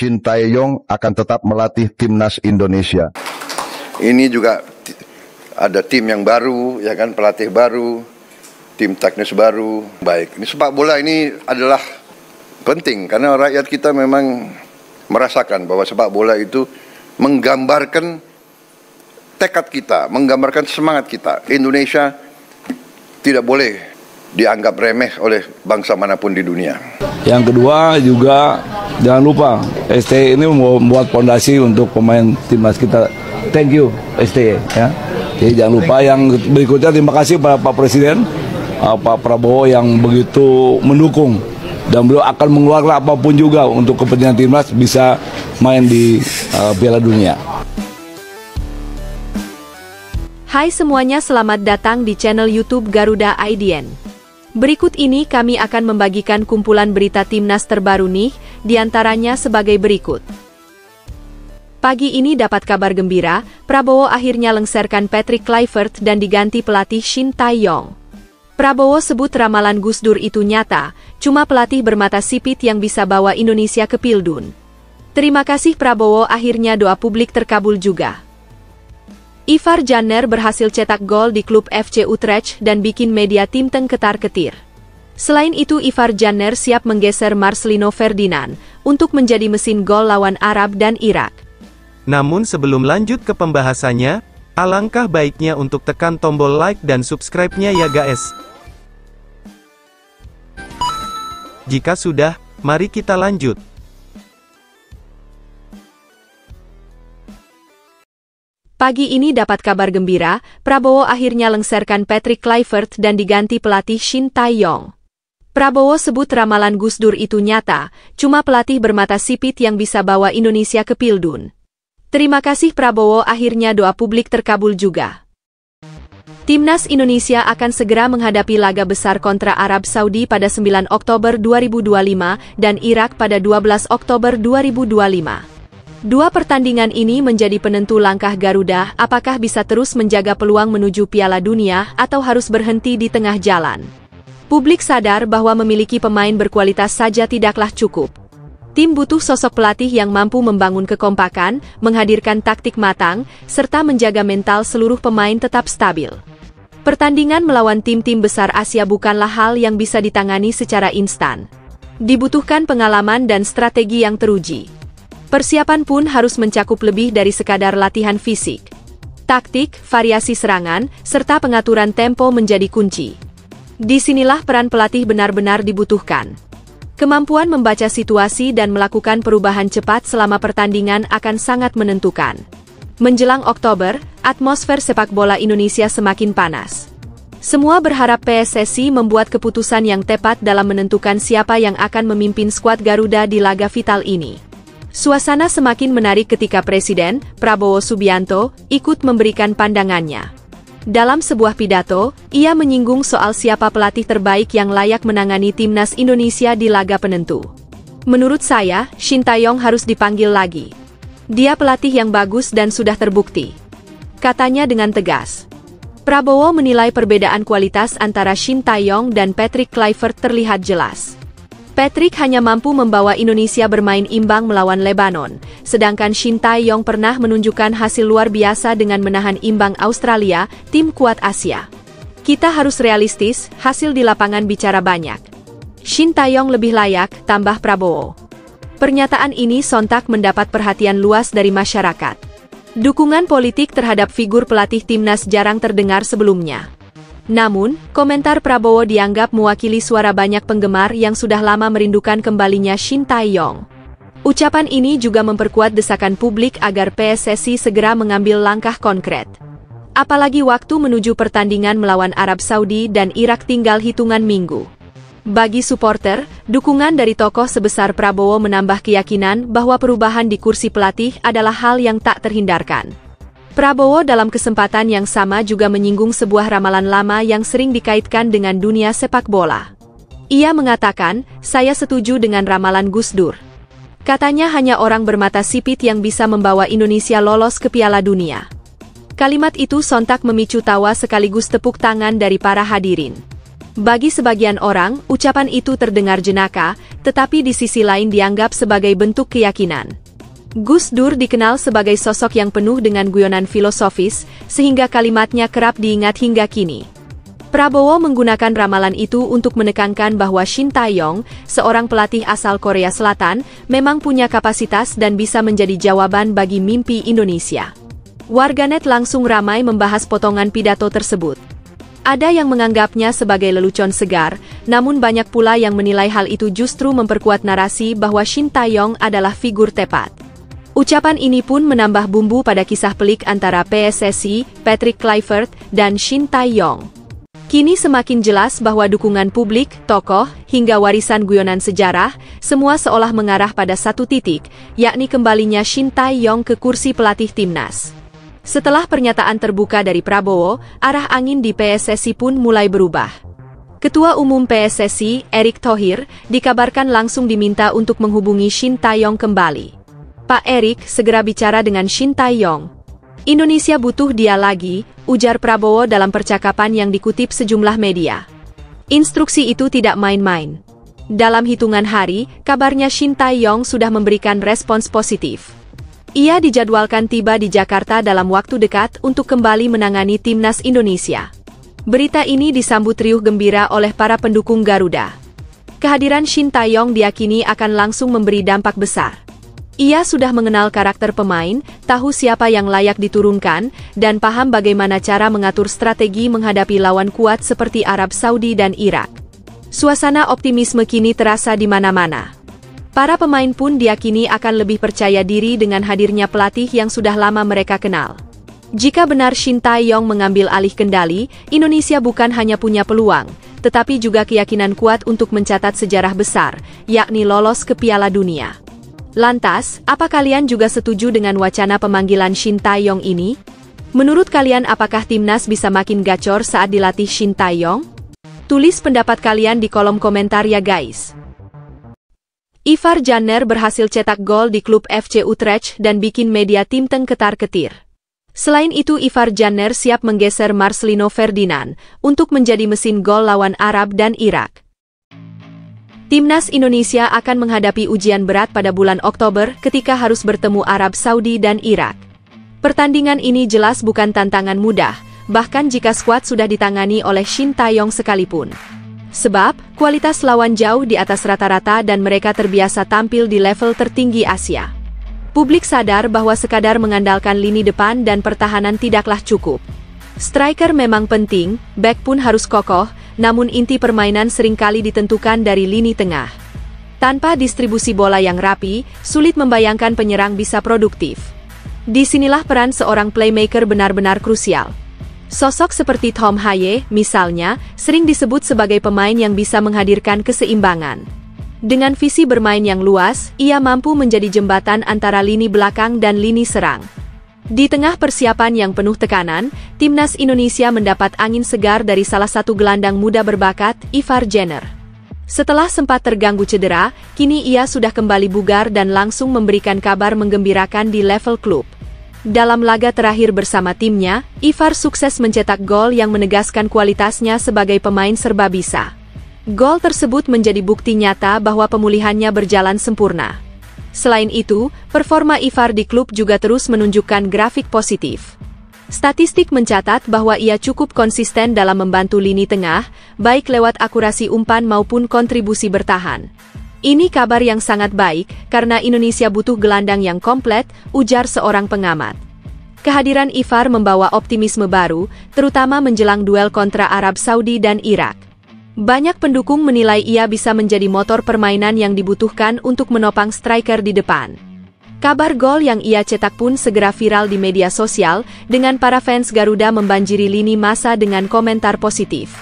Shin Tae-yong akan tetap melatih timnas Indonesia. Ini juga ada tim yang baru, ya kan, pelatih baru, tim teknis baru. Baik, ini sepak bola ini adalah penting karena rakyat kita memang merasakan bahwa sepak bola itu menggambarkan tekad kita, menggambarkan semangat kita. Indonesia tidak boleh dianggap remeh oleh bangsa manapun di dunia. Yang kedua juga jangan lupa STY ini membuat fondasi untuk pemain timnas kita. Thank you STY ya. Jadi jangan lupa yang berikutnya, terima kasih Pak Presiden Pak Prabowo yang begitu mendukung dan beliau akan mengeluarkan apapun juga untuk kepentingan timnas bisa main di Piala Dunia. Hai semuanya, selamat datang di channel YouTube Garuda IDN. Berikut ini kami akan membagikan kumpulan berita timnas terbaru nih, diantaranya sebagai berikut. Pagi ini dapat kabar gembira, Prabowo akhirnya lengserkan Patrick Kluivert dan diganti pelatih Shin Tae-yong. Prabowo sebut ramalan Gus Dur itu nyata, cuma pelatih bermata sipit yang bisa bawa Indonesia ke Pildun. Terima kasih Prabowo, akhirnya doa publik terkabul juga. Ivar Janner berhasil cetak gol di klub FC Utrecht dan bikin media tim Teng ketar-ketir. Selain itu Ivar Janner siap menggeser Marcelino Ferdinand untuk menjadi mesin gol lawan Arab dan Irak. Namun sebelum lanjut ke pembahasannya, alangkah baiknya untuk tekan tombol like dan subscribe-nya ya guys. Jika sudah, mari kita lanjut. Pagi ini dapat kabar gembira, Prabowo akhirnya lengserkan Patrick Kluivert dan diganti pelatih Shin Tae-yong. Prabowo sebut ramalan Gus Dur itu nyata, cuma pelatih bermata sipit yang bisa bawa Indonesia ke Pildun. Terima kasih Prabowo, akhirnya doa publik terkabul juga. Timnas Indonesia akan segera menghadapi laga besar kontra Arab Saudi pada 9 Oktober 2025 dan Irak pada 12 Oktober 2025. Dua pertandingan ini menjadi penentu langkah Garuda, apakah bisa terus menjaga peluang menuju Piala Dunia atau harus berhenti di tengah jalan. Publik sadar bahwa memiliki pemain berkualitas saja tidaklah cukup. Tim butuh sosok pelatih yang mampu membangun kekompakan, menghadirkan taktik matang, serta menjaga mental seluruh pemain tetap stabil. Pertandingan melawan tim-tim besar Asia bukanlah hal yang bisa ditangani secara instan. Dibutuhkan pengalaman dan strategi yang teruji. Persiapan pun harus mencakup lebih dari sekadar latihan fisik. Taktik, variasi serangan, serta pengaturan tempo menjadi kunci. Disinilah peran pelatih benar-benar dibutuhkan. Kemampuan membaca situasi dan melakukan perubahan cepat selama pertandingan akan sangat menentukan. Menjelang Oktober, atmosfer sepak bola Indonesia semakin panas. Semua berharap PSSI membuat keputusan yang tepat dalam menentukan siapa yang akan memimpin skuad Garuda di laga vital ini. Suasana semakin menarik ketika Presiden Prabowo Subianto ikut memberikan pandangannya. Dalam sebuah pidato, ia menyinggung soal siapa pelatih terbaik yang layak menangani timnas Indonesia di laga penentu. Menurut saya, Shin Tae-yong harus dipanggil lagi. Dia pelatih yang bagus dan sudah terbukti, katanya dengan tegas. Prabowo menilai perbedaan kualitas antara Shin Tae-yong dan Patrick Kluivert terlihat jelas. Patrick hanya mampu membawa Indonesia bermain imbang melawan Lebanon, sedangkan Shin Tae-yong pernah menunjukkan hasil luar biasa dengan menahan imbang Australia, tim kuat Asia. Kita harus realistis, hasil di lapangan bicara banyak. Shin Tae-yong lebih layak, tambah Prabowo. Pernyataan ini sontak mendapat perhatian luas dari masyarakat. Dukungan politik terhadap figur pelatih timnas jarang terdengar sebelumnya. Namun, komentar Prabowo dianggap mewakili suara banyak penggemar yang sudah lama merindukan kembalinya Shin Tae-yong. Ucapan ini juga memperkuat desakan publik agar PSSI segera mengambil langkah konkret. Apalagi waktu menuju pertandingan melawan Arab Saudi dan Irak tinggal hitungan minggu. Bagi supporter, dukungan dari tokoh sebesar Prabowo menambah keyakinan bahwa perubahan di kursi pelatih adalah hal yang tak terhindarkan. Prabowo dalam kesempatan yang sama juga menyinggung sebuah ramalan lama yang sering dikaitkan dengan dunia sepak bola. Ia mengatakan, "Saya setuju dengan ramalan Gus Dur. Katanya hanya orang bermata sipit yang bisa membawa Indonesia lolos ke Piala Dunia." Kalimat itu sontak memicu tawa sekaligus tepuk tangan dari para hadirin. Bagi sebagian orang, ucapan itu terdengar jenaka, tetapi di sisi lain dianggap sebagai bentuk keyakinan. Gus Dur dikenal sebagai sosok yang penuh dengan guyonan filosofis, sehingga kalimatnya kerap diingat hingga kini. Prabowo menggunakan ramalan itu untuk menekankan bahwa Shin Tae-yong, seorang pelatih asal Korea Selatan, memang punya kapasitas dan bisa menjadi jawaban bagi mimpi Indonesia. Warganet langsung ramai membahas potongan pidato tersebut. Ada yang menganggapnya sebagai lelucon segar, namun banyak pula yang menilai hal itu justru memperkuat narasi bahwa Shin Tae-yong adalah figur tepat. Ucapan ini pun menambah bumbu pada kisah pelik antara PSSI, Patrick Kluivert, dan Shin Tae-yong. Kini semakin jelas bahwa dukungan publik, tokoh, hingga warisan guyonan sejarah, semua seolah mengarah pada satu titik, yakni kembalinya Shin Tae-yong ke kursi pelatih timnas. Setelah pernyataan terbuka dari Prabowo, arah angin di PSSI pun mulai berubah. Ketua Umum PSSI, Erick Thohir, dikabarkan langsung diminta untuk menghubungi Shin Tae-yong kembali. Pak Erick, segera bicara dengan Shin Tae-yong. Indonesia butuh dia lagi, ujar Prabowo dalam percakapan yang dikutip sejumlah media. Instruksi itu tidak main-main. Dalam hitungan hari, kabarnya Shin Tae-yong sudah memberikan respons positif. Ia dijadwalkan tiba di Jakarta dalam waktu dekat untuk kembali menangani timnas Indonesia. Berita ini disambut riuh gembira oleh para pendukung Garuda. Kehadiran Shin Tae-yong diyakini akan langsung memberi dampak besar. Ia sudah mengenal karakter pemain, tahu siapa yang layak diturunkan, dan paham bagaimana cara mengatur strategi menghadapi lawan kuat seperti Arab Saudi dan Irak. Suasana optimisme kini terasa di mana-mana. Para pemain pun diyakini akan lebih percaya diri dengan hadirnya pelatih yang sudah lama mereka kenal. Jika benar Shin Tae-yong mengambil alih kendali, Indonesia bukan hanya punya peluang, tetapi juga keyakinan kuat untuk mencatat sejarah besar, yakni lolos ke Piala Dunia. Lantas, apa kalian juga setuju dengan wacana pemanggilan Shin Tae-yong ini? Menurut kalian apakah timnas bisa makin gacor saat dilatih Shin Tae-yong? Tulis pendapat kalian di kolom komentar ya guys. Ivar Janner berhasil cetak gol di klub FC Utrecht dan bikin media Timteng ketar-ketir. Selain itu Ivar Janner siap menggeser Marcelino Ferdinand untuk menjadi mesin gol lawan Arab dan Irak. Timnas Indonesia akan menghadapi ujian berat pada bulan Oktober ketika harus bertemu Arab Saudi dan Irak. Pertandingan ini jelas bukan tantangan mudah, bahkan jika skuad sudah ditangani oleh Shin Tae-yong sekalipun. Sebab, kualitas lawan jauh di atas rata-rata dan mereka terbiasa tampil di level tertinggi Asia. Publik sadar bahwa sekadar mengandalkan lini depan dan pertahanan tidaklah cukup. Striker memang penting, back pun harus kokoh, namun inti permainan seringkali ditentukan dari lini tengah. Tanpa distribusi bola yang rapi, sulit membayangkan penyerang bisa produktif. Disinilah peran seorang playmaker benar-benar krusial. Sosok seperti Tom Haye, misalnya, sering disebut sebagai pemain yang bisa menghadirkan keseimbangan. Dengan visi bermain yang luas, ia mampu menjadi jembatan antara lini belakang dan lini serang. Di tengah persiapan yang penuh tekanan, timnas Indonesia mendapat angin segar dari salah satu gelandang muda berbakat, Ivar Janner. Setelah sempat terganggu cedera, kini ia sudah kembali bugar dan langsung memberikan kabar menggembirakan di level klub. Dalam laga terakhir bersama timnya, Ivar sukses mencetak gol yang menegaskan kualitasnya sebagai pemain serba bisa. Gol tersebut menjadi bukti nyata bahwa pemulihannya berjalan sempurna. Selain itu, performa Ivar di klub juga terus menunjukkan grafik positif. Statistik mencatat bahwa ia cukup konsisten dalam membantu lini tengah, baik lewat akurasi umpan maupun kontribusi bertahan. Ini kabar yang sangat baik, karena Indonesia butuh gelandang yang komplit, ujar seorang pengamat. Kehadiran Ivar membawa optimisme baru, terutama menjelang duel kontra Arab Saudi dan Irak. Banyak pendukung menilai ia bisa menjadi motor permainan yang dibutuhkan untuk menopang striker di depan. Kabar gol yang ia cetak pun segera viral di media sosial, dengan para fans Garuda membanjiri lini masa dengan komentar positif.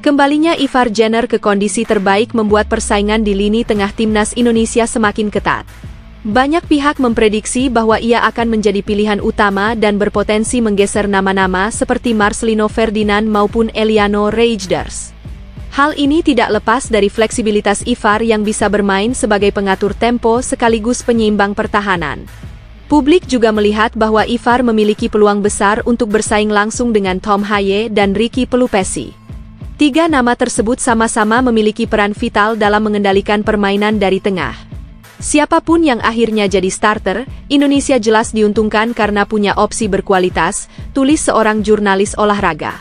Kembalinya Ivar Janner ke kondisi terbaik membuat persaingan di lini tengah timnas Indonesia semakin ketat. Banyak pihak memprediksi bahwa ia akan menjadi pilihan utama dan berpotensi menggeser nama-nama seperti Marcelino Ferdinand maupun Eliano Reijnders. Hal ini tidak lepas dari fleksibilitas Ivar yang bisa bermain sebagai pengatur tempo sekaligus penyeimbang pertahanan. Publik juga melihat bahwa Ivar memiliki peluang besar untuk bersaing langsung dengan Tom Haye dan Ricky Pelupesi. Tiga nama tersebut sama-sama memiliki peran vital dalam mengendalikan permainan dari tengah. Siapapun yang akhirnya jadi starter, Indonesia jelas diuntungkan karena punya opsi berkualitas, tulis seorang jurnalis olahraga.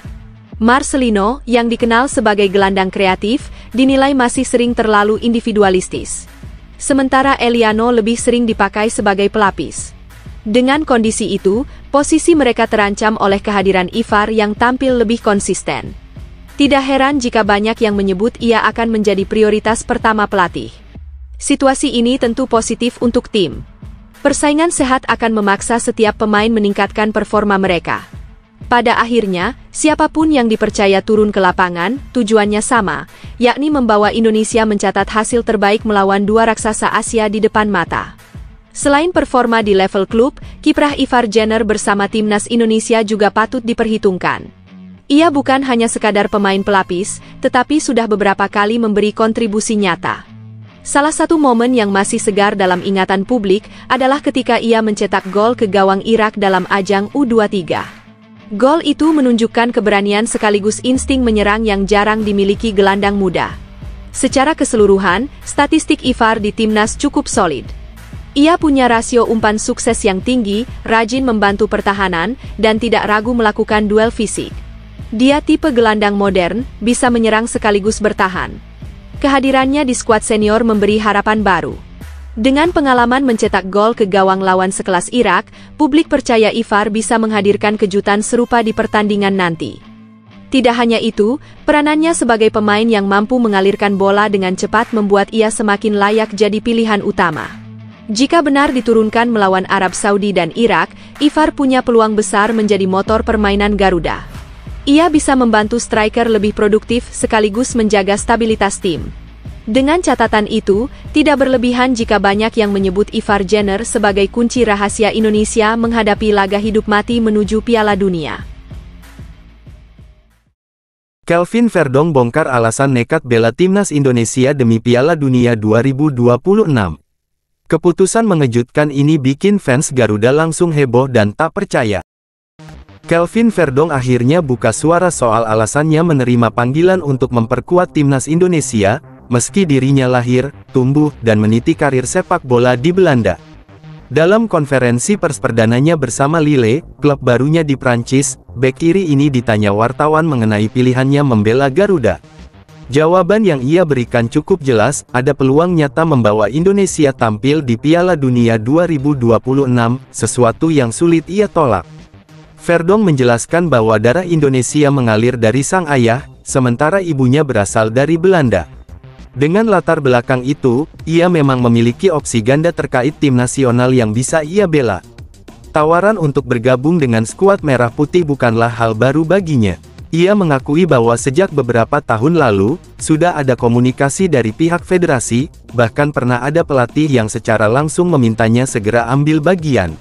Marcelino, yang dikenal sebagai gelandang kreatif, dinilai masih sering terlalu individualistis. Sementara Eliano lebih sering dipakai sebagai pelapis. Dengan kondisi itu, posisi mereka terancam oleh kehadiran Ivar yang tampil lebih konsisten. Tidak heran jika banyak yang menyebut ia akan menjadi prioritas pertama pelatih. Situasi ini tentu positif untuk tim. Persaingan sehat akan memaksa setiap pemain meningkatkan performa mereka. Pada akhirnya, siapapun yang dipercaya turun ke lapangan, tujuannya sama, yakni membawa Indonesia mencatat hasil terbaik melawan dua raksasa Asia di depan mata. Selain performa di level klub, kiprah Ivar Jenner bersama timnas Indonesia juga patut diperhitungkan. Ia bukan hanya sekadar pemain pelapis, tetapi sudah beberapa kali memberi kontribusi nyata. Salah satu momen yang masih segar dalam ingatan publik adalah ketika ia mencetak gol ke gawang Irak dalam ajang U23. Gol itu menunjukkan keberanian sekaligus insting menyerang yang jarang dimiliki gelandang muda. Secara keseluruhan, statistik Ivar di timnas cukup solid. Ia punya rasio umpan sukses yang tinggi, rajin membantu pertahanan, dan tidak ragu melakukan duel fisik. Dia tipe gelandang modern, bisa menyerang sekaligus bertahan. Kehadirannya di skuad senior memberi harapan baru. Dengan pengalaman mencetak gol ke gawang lawan sekelas Irak, publik percaya Ivar bisa menghadirkan kejutan serupa di pertandingan nanti. Tidak hanya itu, peranannya sebagai pemain yang mampu mengalirkan bola dengan cepat membuat ia semakin layak jadi pilihan utama. Jika benar diturunkan melawan Arab Saudi dan Irak, Ivar punya peluang besar menjadi motor permainan Garuda. Ia bisa membantu striker lebih produktif sekaligus menjaga stabilitas tim. Dengan catatan itu, tidak berlebihan jika banyak yang menyebut Ivar Jenner sebagai kunci rahasia Indonesia menghadapi laga hidup mati menuju Piala Dunia. Kelvin Verdong bongkar alasan nekat bela timnas Indonesia demi Piala Dunia 2026. Keputusan mengejutkan ini bikin fans Garuda langsung heboh dan tak percaya. Kelvin Verdong akhirnya buka suara soal alasannya menerima panggilan untuk memperkuat timnas Indonesia, meski dirinya lahir, tumbuh, dan meniti karir sepak bola di Belanda. Dalam konferensi pers perdananya bersama Lille, klub barunya di Prancis, bek kiri ini ditanya wartawan mengenai pilihannya membela Garuda. Jawaban yang ia berikan cukup jelas, ada peluang nyata membawa Indonesia tampil di Piala Dunia 2026, sesuatu yang sulit ia tolak. Verdong menjelaskan bahwa darah Indonesia mengalir dari sang ayah, sementara ibunya berasal dari Belanda. Dengan latar belakang itu, ia memang memiliki opsi ganda terkait tim nasional yang bisa ia bela. Tawaran untuk bergabung dengan skuad merah putih bukanlah hal baru baginya. Ia mengakui bahwa sejak beberapa tahun lalu, sudah ada komunikasi dari pihak federasi, bahkan pernah ada pelatih yang secara langsung memintanya segera ambil bagian.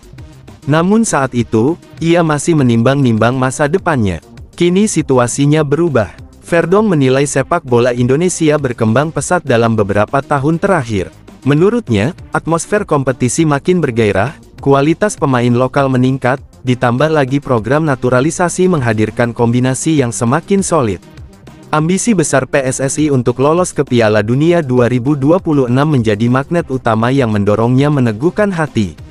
Namun saat itu, ia masih menimbang-nimbang masa depannya. Kini situasinya berubah. Verdong menilai sepak bola Indonesia berkembang pesat dalam beberapa tahun terakhir. Menurutnya, atmosfer kompetisi makin bergairah, kualitas pemain lokal meningkat, ditambah lagi program naturalisasi menghadirkan kombinasi yang semakin solid. Ambisi besar PSSI untuk lolos ke Piala Dunia 2026 menjadi magnet utama yang mendorongnya meneguhkan hati.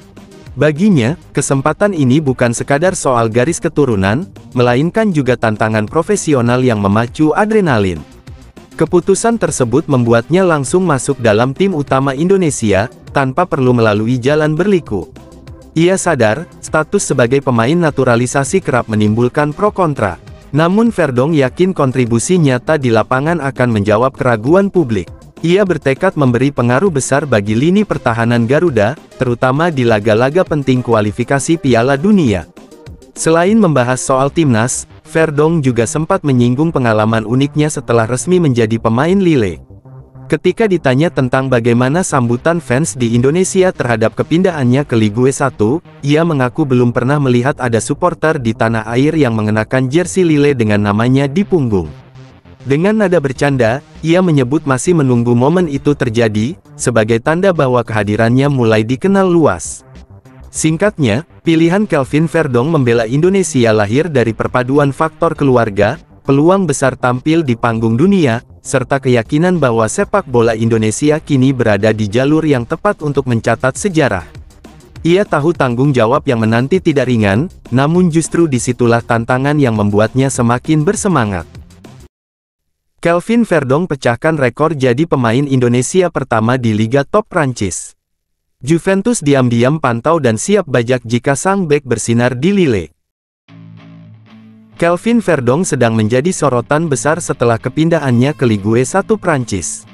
Baginya, kesempatan ini bukan sekadar soal garis keturunan, melainkan juga tantangan profesional yang memacu adrenalin. Keputusan tersebut membuatnya langsung masuk dalam tim utama Indonesia, tanpa perlu melalui jalan berliku. Ia sadar, status sebagai pemain naturalisasi kerap menimbulkan pro kontra. Namun Verdong yakin kontribusi nyata di lapangan akan menjawab keraguan publik. Ia bertekad memberi pengaruh besar bagi lini pertahanan Garuda, terutama di laga-laga penting kualifikasi Piala Dunia. Selain membahas soal timnas, Verdong juga sempat menyinggung pengalaman uniknya setelah resmi menjadi pemain Lille. Ketika ditanya tentang bagaimana sambutan fans di Indonesia terhadap kepindahannya ke Ligue 1, ia mengaku belum pernah melihat ada supporter di tanah air yang mengenakan jersey Lille dengan namanya di punggung. Dengan nada bercanda, ia menyebut masih menunggu momen itu terjadi, sebagai tanda bahwa kehadirannya mulai dikenal luas. Singkatnya, pilihan Kelvin Verdong membela Indonesia lahir dari perpaduan faktor keluarga, peluang besar tampil di panggung dunia, serta keyakinan bahwa sepak bola Indonesia kini berada di jalur yang tepat untuk mencatat sejarah. Ia tahu tanggung jawab yang menanti tidak ringan, namun justru disitulah tantangan yang membuatnya semakin bersemangat. Kelvin Verdong pecahkan rekor jadi pemain Indonesia pertama di Liga Top Prancis. Juventus diam-diam pantau dan siap bajak jika sang bek bersinar di Lille. Kelvin Verdong sedang menjadi sorotan besar setelah kepindahannya ke Ligue 1 Prancis.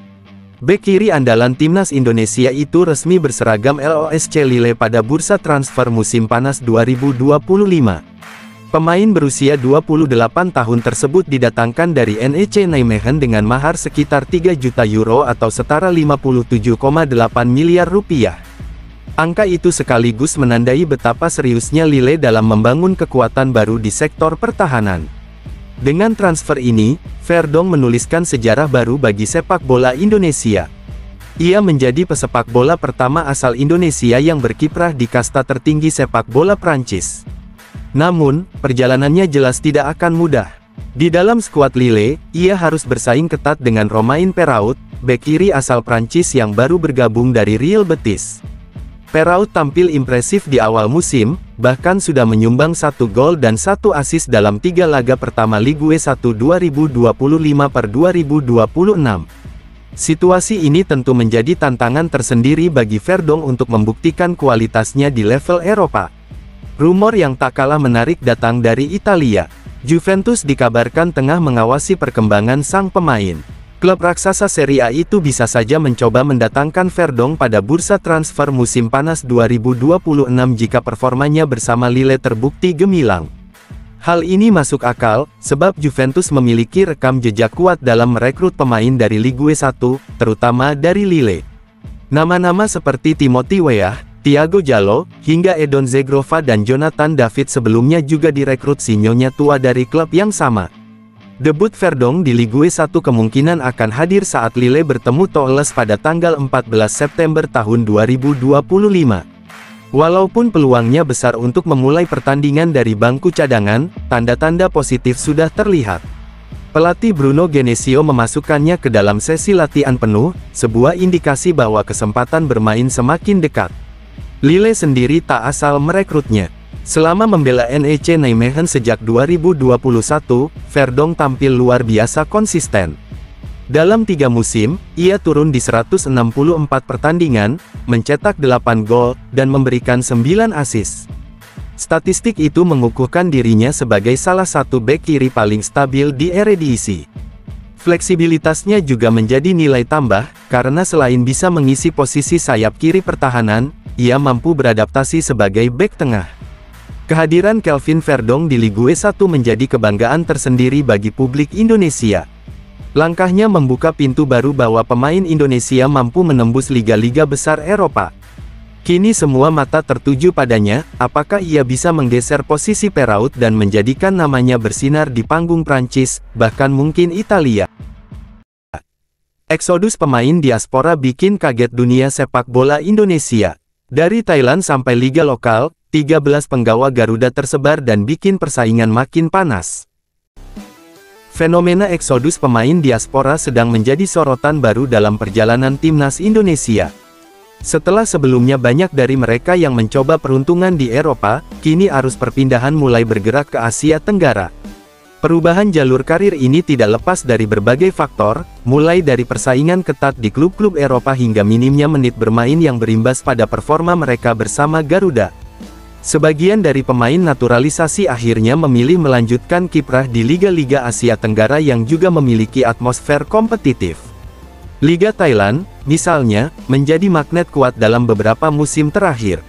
Bek kiri andalan timnas Indonesia itu resmi berseragam LOSC Lille pada bursa transfer musim panas 2025. Pemain berusia 28 tahun tersebut didatangkan dari NEC Nijmegen dengan mahar sekitar 3 juta euro atau setara 57,8 miliar rupiah. Angka itu sekaligus menandai betapa seriusnya Lille dalam membangun kekuatan baru di sektor pertahanan. Dengan transfer ini, Verdong menuliskan sejarah baru bagi sepak bola Indonesia. Ia menjadi pesepak bola pertama asal Indonesia yang berkiprah di kasta tertinggi sepak bola Prancis. Namun, perjalanannya jelas tidak akan mudah. Di dalam skuad Lille, ia harus bersaing ketat dengan Romain Perrault, bek kiri asal Prancis yang baru bergabung dari Real Betis. Perrault tampil impresif di awal musim, bahkan sudah menyumbang 1 gol dan 1 assist dalam 3 laga pertama Ligue 1 2025/2026. Situasi ini tentu menjadi tantangan tersendiri bagi Verdong untuk membuktikan kualitasnya di level Eropa. Rumor yang tak kalah menarik datang dari Italia. Juventus dikabarkan tengah mengawasi perkembangan sang pemain. Klub raksasa Serie A itu bisa saja mencoba mendatangkan Verdong pada bursa transfer musim panas 2026 jika performanya bersama Lille terbukti gemilang. Hal ini masuk akal, sebab Juventus memiliki rekam jejak kuat dalam merekrut pemain dari Ligue 1, terutama dari Lille. Nama-nama seperti Timothy Weah, Thiago Jallo, hingga Edon Zegrova dan Jonathan David sebelumnya juga direkrut si nyonya tua dari klub yang sama. Debut Verdong di Ligue 1 kemungkinan akan hadir saat Lille bertemu Toulouse pada tanggal 14 September tahun 2025. Walaupun peluangnya besar untuk memulai pertandingan dari bangku cadangan, tanda-tanda positif sudah terlihat. Pelatih Bruno Genesio memasukkannya ke dalam sesi latihan penuh, sebuah indikasi bahwa kesempatan bermain semakin dekat. Lille sendiri tak asal merekrutnya. Selama membela NEC Nijmegen sejak 2021, Verdong tampil luar biasa konsisten. Dalam 3 musim, ia turun di 164 pertandingan, mencetak 8 gol, dan memberikan 9 assist. Statistik itu mengukuhkan dirinya sebagai salah satu bek kiri paling stabil di Eredivisie. Fleksibilitasnya juga menjadi nilai tambah, karena selain bisa mengisi posisi sayap kiri pertahanan, ia mampu beradaptasi sebagai bek tengah. Kehadiran Kelvin Verdong di Ligue 1 menjadi kebanggaan tersendiri bagi publik Indonesia. Langkahnya membuka pintu baru bahwa pemain Indonesia mampu menembus liga-liga besar Eropa. Kini semua mata tertuju padanya, apakah ia bisa menggeser posisi Perrault dan menjadikan namanya bersinar di panggung Prancis, bahkan mungkin Italia. Eksodus pemain diaspora bikin kaget dunia sepak bola Indonesia. Dari Thailand sampai liga lokal, 13 penggawa Garuda tersebar dan bikin persaingan makin panas. Fenomena eksodus pemain diaspora sedang menjadi sorotan baru dalam perjalanan timnas Indonesia. Setelah sebelumnya banyak dari mereka yang mencoba peruntungan di Eropa, kini arus perpindahan mulai bergerak ke Asia Tenggara. Perubahan jalur karir ini tidak lepas dari berbagai faktor, mulai dari persaingan ketat di klub-klub Eropa hingga minimnya menit bermain yang berimbas pada performa mereka bersama Garuda. Sebagian dari pemain naturalisasi akhirnya memilih melanjutkan kiprah di liga-liga Asia Tenggara yang juga memiliki atmosfer kompetitif. Liga Thailand, misalnya, menjadi magnet kuat dalam beberapa musim terakhir.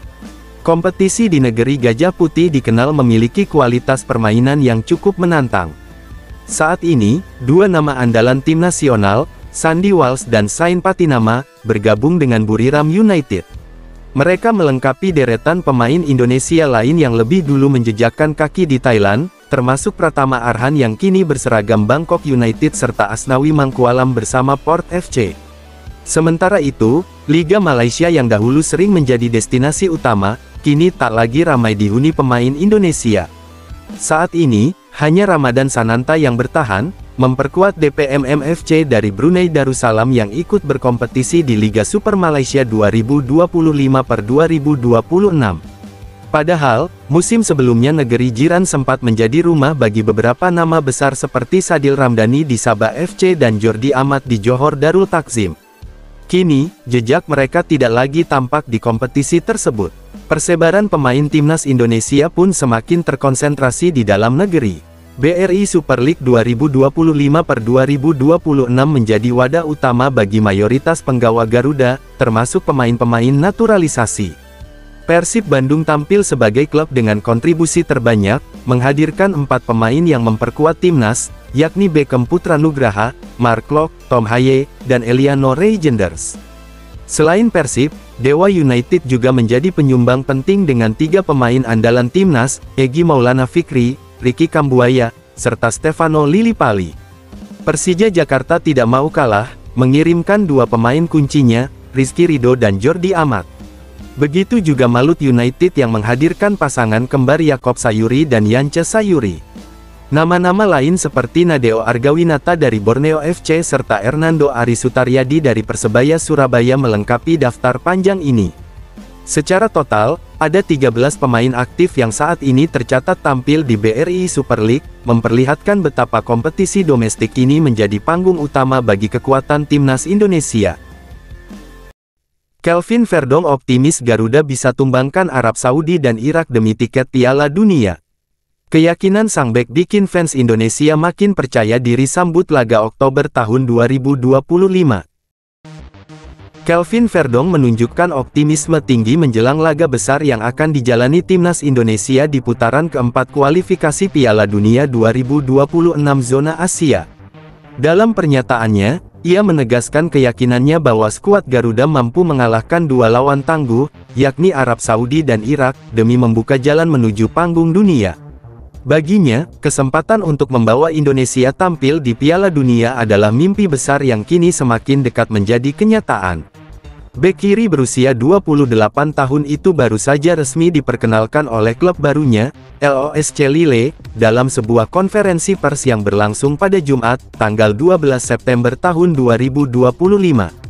Kompetisi di negeri Gajah Putih dikenal memiliki kualitas permainan yang cukup menantang. Saat ini, 2 nama andalan tim nasional, Sandy Walsh dan Sain Patinama, bergabung dengan Buriram United. Mereka melengkapi deretan pemain Indonesia lain yang lebih dulu menjejakkan kaki di Thailand, termasuk Pratama Arhan yang kini berseragam Bangkok United serta Asnawi Mangkualam bersama Port FC. Sementara itu, Liga Malaysia yang dahulu sering menjadi destinasi utama, kini tak lagi ramai dihuni pemain Indonesia. Saat ini, Hanya Ramadan Sananta yang bertahan, memperkuat DPMM FC dari Brunei Darussalam yang ikut berkompetisi di Liga Super Malaysia 2025/2026. Padahal, musim sebelumnya negeri jiran sempat menjadi rumah bagi beberapa nama besar seperti Sadil Ramdhani di Sabah FC dan Jordi Amat di Johor Darul Takzim. Kini, jejak mereka tidak lagi tampak di kompetisi tersebut. Persebaran pemain timnas Indonesia pun semakin terkonsentrasi di dalam negeri. BRI Super League 2025/2026 menjadi wadah utama bagi mayoritas penggawa Garuda, termasuk pemain-pemain naturalisasi. Persib Bandung tampil sebagai klub dengan kontribusi terbanyak, menghadirkan 4 pemain yang memperkuat timnas, yakni Beckham Putra Nugraha, Mark Klok, Tom Haye, dan Eliano Reijenders. Selain Persib, Dewa United juga menjadi penyumbang penting dengan 3 pemain andalan timnas, Egy Maulana Fikri, Ricky Kambuaya, serta Stefano Lillipali. Persija Jakarta tidak mau kalah, mengirimkan 2 pemain kuncinya, Rizky Ridho dan Jordi Amat. Begitu juga Malut United yang menghadirkan pasangan kembar Yakob Sayuri dan Yance Sayuri. Nama-nama lain seperti Nadeo Argawinata dari Borneo FC serta Hernando Ari Sutaryadi dari Persebaya Surabaya melengkapi daftar panjang ini. Secara total, ada 13 pemain aktif yang saat ini tercatat tampil di BRI Super League, memperlihatkan betapa kompetisi domestik ini menjadi panggung utama bagi kekuatan timnas Indonesia. Kelvin Verdong optimis Garuda bisa tumbangkan Arab Saudi dan Irak demi tiket Piala Dunia. Keyakinan sang bek bikin fans Indonesia makin percaya diri sambut laga Oktober tahun 2025. Kelvin Verdong menunjukkan optimisme tinggi menjelang laga besar yang akan dijalani timnas Indonesia di putaran keempat kualifikasi Piala Dunia 2026 zona Asia. Dalam pernyataannya, ia menegaskan keyakinannya bahwa skuad Garuda mampu mengalahkan 2 lawan tangguh, yakni Arab Saudi dan Irak, demi membuka jalan menuju panggung dunia. Baginya, kesempatan untuk membawa Indonesia tampil di Piala Dunia adalah mimpi besar yang kini semakin dekat menjadi kenyataan. Bek kiri berusia 28 tahun itu baru saja resmi diperkenalkan oleh klub barunya, LOSC Lille, dalam sebuah konferensi pers yang berlangsung pada Jumat, tanggal 12 September tahun 2025.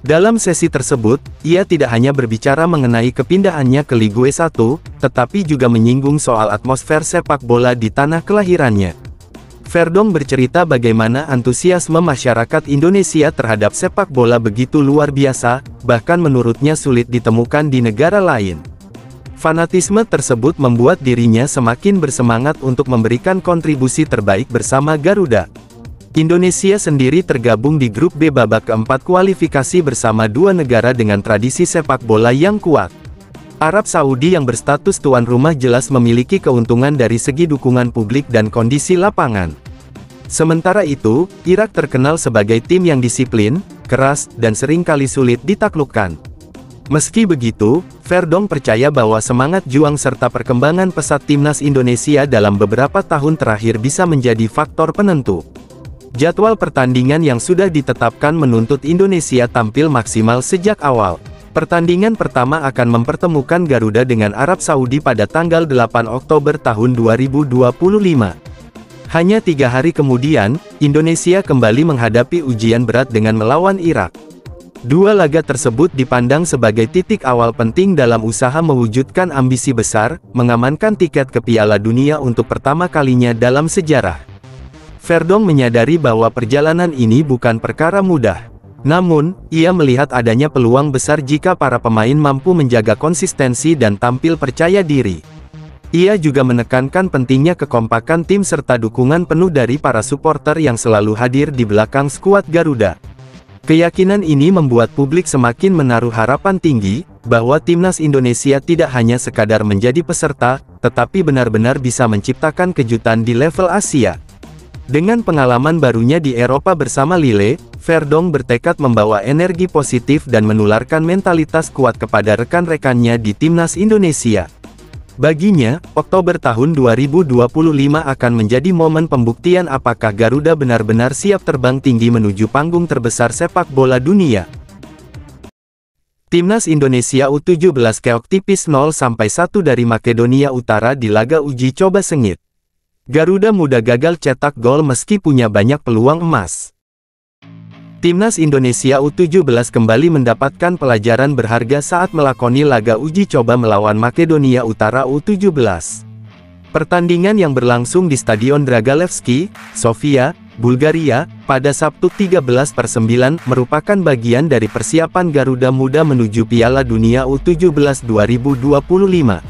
Dalam sesi tersebut, ia tidak hanya berbicara mengenai kepindahannya ke Ligue 1, tetapi juga menyinggung soal atmosfer sepak bola di tanah kelahirannya. Verdong bercerita bagaimana antusiasme masyarakat Indonesia terhadap sepak bola begitu luar biasa, bahkan menurutnya sulit ditemukan di negara lain. Fanatisme tersebut membuat dirinya semakin bersemangat untuk memberikan kontribusi terbaik bersama Garuda. Indonesia sendiri tergabung di grup B babak keempat kualifikasi bersama 2 negara dengan tradisi sepak bola yang kuat. Arab Saudi yang berstatus tuan rumah jelas memiliki keuntungan dari segi dukungan publik dan kondisi lapangan. Sementara itu, Irak terkenal sebagai tim yang disiplin, keras, dan seringkali sulit ditaklukkan. Meski begitu, Verdong percaya bahwa semangat juang serta perkembangan pesat timnas Indonesia dalam beberapa tahun terakhir bisa menjadi faktor penentu. Jadwal pertandingan yang sudah ditetapkan menuntut Indonesia tampil maksimal sejak awal. Pertandingan pertama akan mempertemukan Garuda dengan Arab Saudi pada tanggal 8 Oktober tahun 2025. Hanya 3 hari kemudian, Indonesia kembali menghadapi ujian berat dengan melawan Irak. 2 laga tersebut dipandang sebagai titik awal penting dalam usaha mewujudkan ambisi besar, mengamankan tiket ke Piala Dunia untuk pertama kalinya dalam sejarah. Verdong menyadari bahwa perjalanan ini bukan perkara mudah. Namun, ia melihat adanya peluang besar jika para pemain mampu menjaga konsistensi dan tampil percaya diri. Ia juga menekankan pentingnya kekompakan tim serta dukungan penuh dari para supporter yang selalu hadir di belakang skuad Garuda. Keyakinan ini membuat publik semakin menaruh harapan tinggi, bahwa timnas Indonesia tidak hanya sekadar menjadi peserta, tetapi benar-benar bisa menciptakan kejutan di level Asia. Dengan pengalaman barunya di Eropa bersama Lille, Verdong bertekad membawa energi positif dan menularkan mentalitas kuat kepada rekan-rekannya di timnas Indonesia. Baginya, Oktober tahun 2025 akan menjadi momen pembuktian apakah Garuda benar-benar siap terbang tinggi menuju panggung terbesar sepak bola dunia. Timnas Indonesia U17 keok tipis 0-1 dari Makedonia Utara di laga uji coba sengit. Garuda Muda gagal cetak gol meski punya banyak peluang emas. Timnas Indonesia U17 kembali mendapatkan pelajaran berharga saat melakoni laga uji coba melawan Makedonia Utara U17. Pertandingan yang berlangsung di Stadion Dragalevski, Sofia, Bulgaria, pada Sabtu 13/9 merupakan bagian dari persiapan Garuda Muda menuju Piala Dunia U17 2025.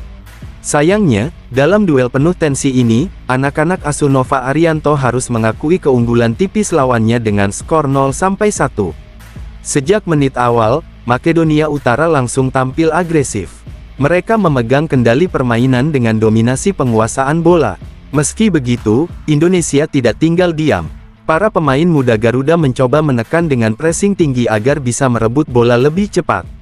Sayangnya, dalam duel penuh tensi ini, anak-anak asuh Nova Arianto harus mengakui keunggulan tipis lawannya dengan skor 0-1. Sejak menit awal, Makedonia Utara langsung tampil agresif. Mereka memegang kendali permainan dengan dominasi penguasaan bola. Meski begitu, Indonesia tidak tinggal diam. Para pemain muda Garuda mencoba menekan dengan pressing tinggi agar bisa merebut bola lebih cepat.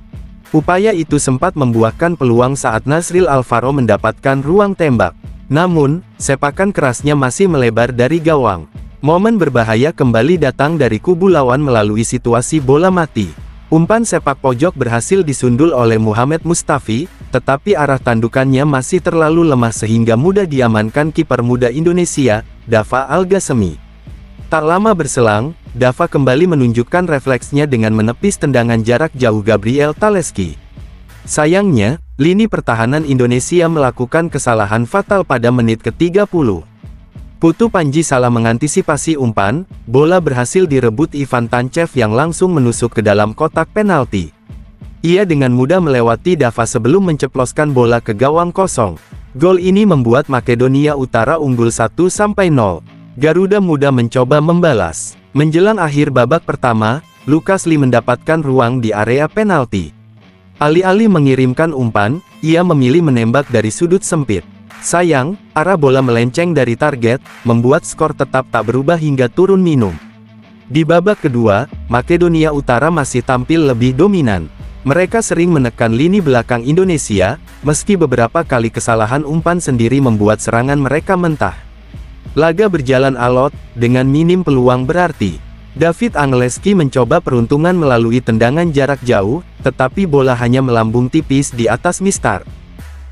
Upaya itu sempat membuahkan peluang saat Nasril Alvaro mendapatkan ruang tembak. Namun, sepakan kerasnya masih melebar dari gawang. Momen berbahaya kembali datang dari kubu lawan melalui situasi bola mati. Umpan sepak pojok berhasil disundul oleh Muhammad Mustafi, tetapi arah tandukannya masih terlalu lemah sehingga mudah diamankan kiper muda Indonesia, Dava Al-Ghasemi. Tak lama berselang, Dava kembali menunjukkan refleksnya dengan menepis tendangan jarak jauh Gabriel Taleski. Sayangnya, lini pertahanan Indonesia melakukan kesalahan fatal pada menit ke-30. Putu Panji salah mengantisipasi umpan, bola berhasil direbut Ivan Tancev yang langsung menusuk ke dalam kotak penalti. Ia dengan mudah melewati Dava sebelum menceploskan bola ke gawang kosong. Gol ini membuat Makedonia Utara unggul 1-0. Garuda Muda mencoba membalas. Menjelang akhir babak pertama, Lukas Lee mendapatkan ruang di area penalti. Alih-alih mengirimkan umpan, ia memilih menembak dari sudut sempit. Sayang, arah bola melenceng dari target, membuat skor tetap tak berubah hingga turun minum. Di babak kedua, Makedonia Utara masih tampil lebih dominan. Mereka sering menekan lini belakang Indonesia, meski beberapa kali kesalahan umpan sendiri membuat serangan mereka mentah. Laga berjalan alot, dengan minim peluang berarti. David Angeleski mencoba peruntungan melalui tendangan jarak jauh, tetapi bola hanya melambung tipis di atas mistar.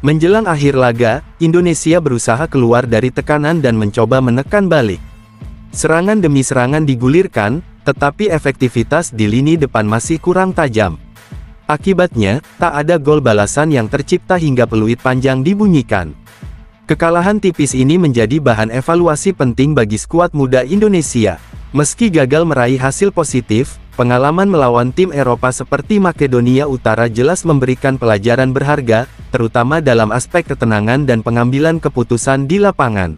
Menjelang akhir laga, Indonesia berusaha keluar dari tekanan dan mencoba menekan balik. Serangan demi serangan digulirkan, tetapi efektivitas di lini depan masih kurang tajam. Akibatnya, tak ada gol balasan yang tercipta hingga peluit panjang dibunyikan. Kekalahan tipis ini menjadi bahan evaluasi penting bagi skuad muda Indonesia. Meski gagal meraih hasil positif, pengalaman melawan tim Eropa seperti Makedonia Utara jelas memberikan pelajaran berharga, terutama dalam aspek ketenangan dan pengambilan keputusan di lapangan.